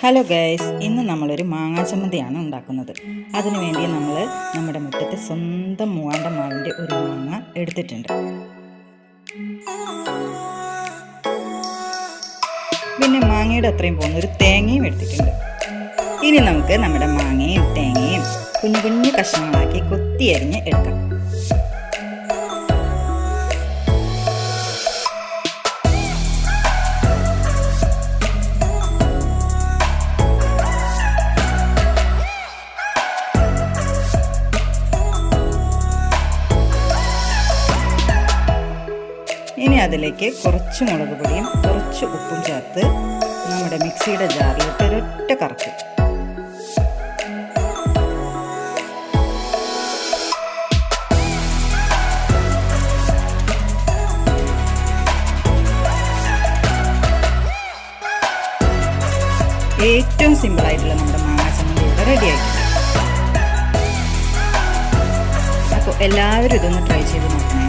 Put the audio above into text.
Hello guys, ഇന്ന് നമ്മളൊരു മാങ്ങാ ചമ്മന്തിയാണ് ഉണ്ടാക്കുന്നത്. അതിനുവേണ്ടി നമ്മൾ നമ്മുടെ മുറ്റത്തെ സ്വന്തം മൂവാണ്ട മാവിൻ്റെ ഒരു മാങ്ങ എടുത്തിട്ടുണ്ട്. പിന്നെ മാങ്ങയുടെ അത്രയും പോകുന്ന ഒരു തേങ്ങയും എടുത്തിട്ടുണ്ട്. ഇനി നമുക്ക് നമ്മുടെ മാങ്ങയും തേങ്ങയും കുഞ്ഞു കുഞ്ഞു കഷ്ണങ്ങളാക്കി കൊത്തി അരിഞ്ഞ് എടുക്കാം. ഇനി അതിലേക്ക് കുറച്ച് മുളക് പൊടിയും കുറച്ച് ഉപ്പും ചേർത്ത് നമ്മുടെ മിക്സിയുടെ ജാറിലിട്ട് ഒരൊറ്റ കറക്ക്. ഏറ്റവും സിമ്പിളായിട്ടുള്ള നമ്മുടെ മാങ്ങാ ചമ്മന്തി ഇവിടെ റെഡി ആയിട്ടുണ്ട്. അപ്പോൾ എല്ലാവരും ഇതൊന്ന് ട്രൈ ചെയ്ത് നോക്കണേ.